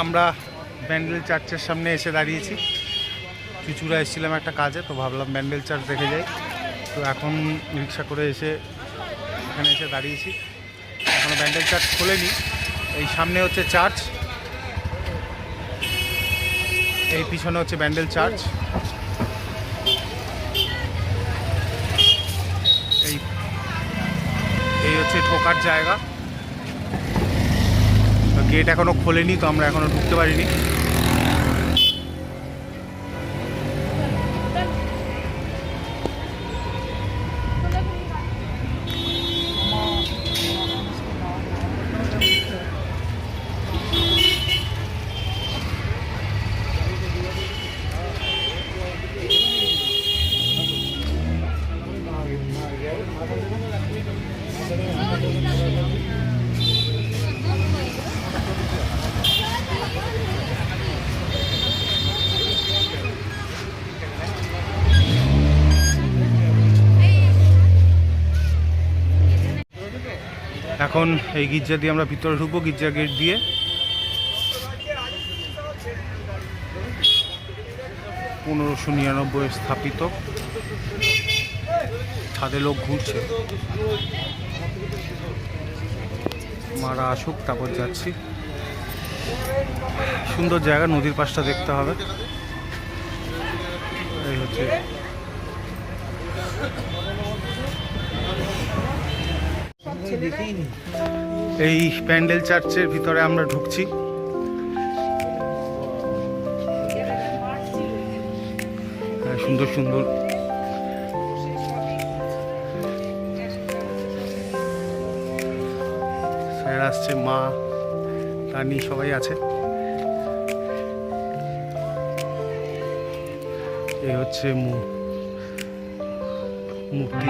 আমরা ব্যান্ডেল চার্চের সামনে এসে দাঁড়িয়েছি। চুচুড়া এসেছিলাম একটা কাজে, তো ভাবলাম ব্যান্ডেল চার্চ দেখে যাই। তো এখন রিক্সা করে এসে এখানে এসে দাঁড়িয়েছি। এখনো ব্যান্ডেল চার্চ খোলেনি। এই সামনে হচ্ছে চার্চ, এই পিছনে হচ্ছে ব্যান্ডেল চার্চ। এই হচ্ছে ঢোকার জায়গা। গেট এখনো খোলেনি, তো আমরা এখনো ঢুকতে পারিনি। এখন এই গির্জা দিয়ে আমরা ভিতরে ঢুকবো, গির্জা গেট দিয়ে। পনেরোশো 99 স্থাপিত। ছাদে লোক ঘুরছে, মারা আসুক তারপর যাচ্ছি। সুন্দর জায়গা, নদীর পাশটা দেখতে হবে। এই হচ্ছে এই প্যান্ডেল চার্চের ভিতরে আমরা ঢুকছি। সুন্দর সুন্দর স্যার আসছে, মা রানী সবাই আছে। এই হচ্ছে মূর্তি।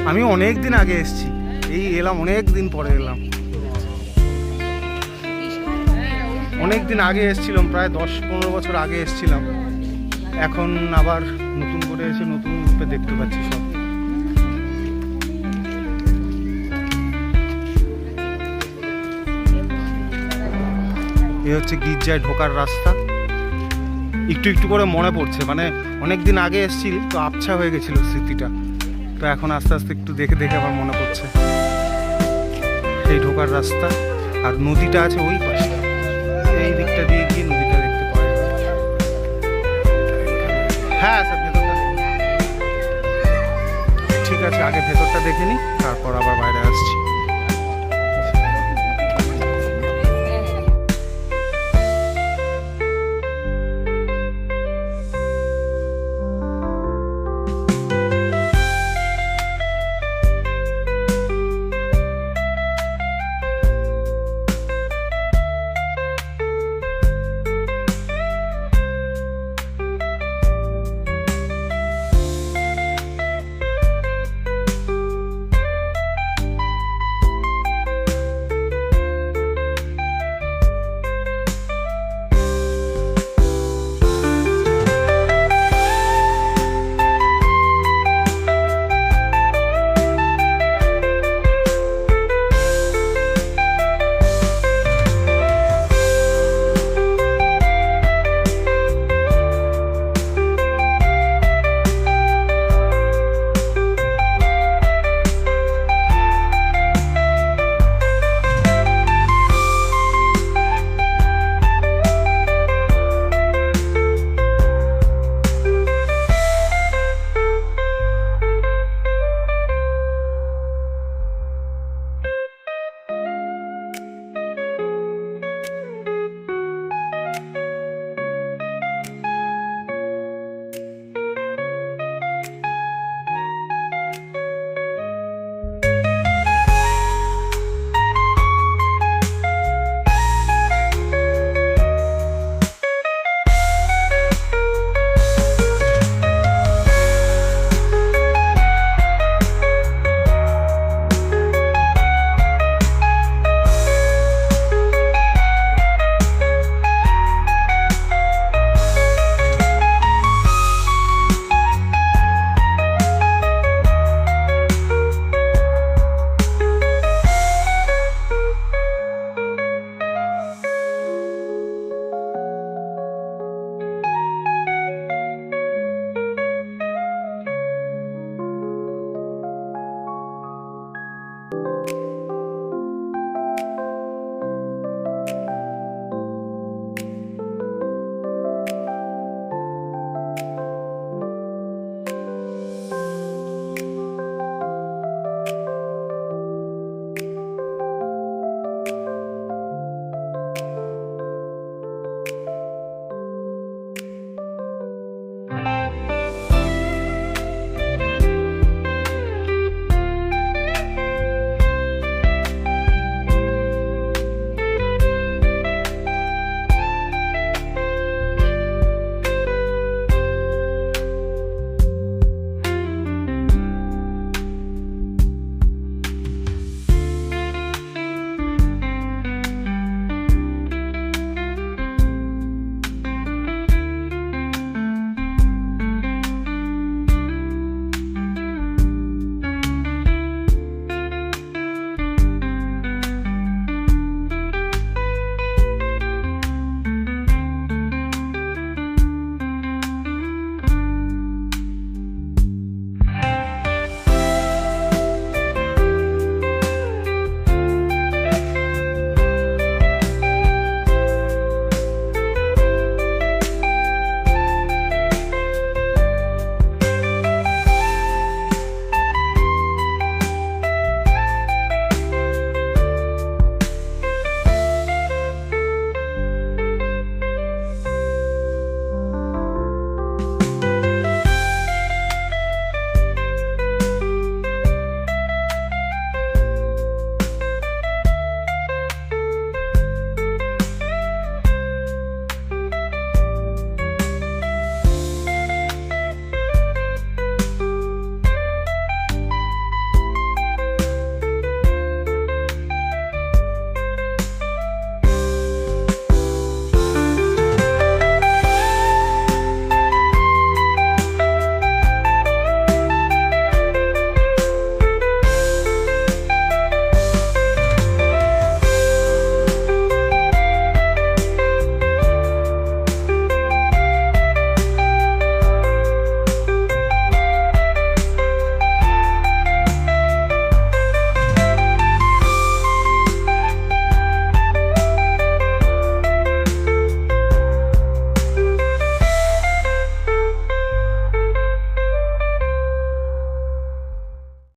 আমি অনেক দিন আগে এসেছি, এই এলাম অনেক দিন পরে এলাম। অনেক দিন আগে এসেছিলাম, প্রায় 10-15 বছর আগে এসেছিলাম। এখন আবার নতুন করে এসে নতুন রূপে দেখতে পাচ্ছি সব। এই হচ্ছে গির্জায় ঢোকার রাস্তা। একটু একটু করে মনে পড়ছে, মানে অনেক দিন আগে এসেছি তো আবছা হয়ে গেছিল স্মৃতিটা। তো এখন আস্তে আস্তে একটু দেখে দেখে আমার মনে পড়ছে। এই ঢোকার রাস্তা, আর নদীটা আছে ওই পাশে। এই দিকটা দিয়ে গিয়ে নদীটা দেখতে পাওয়া যাবে। হ্যাঁ স্যার, ভেতরটা ঠিক আছে, আগে ভেতরটা দেখে নিই, তারপর আবার বাইরে আসছি।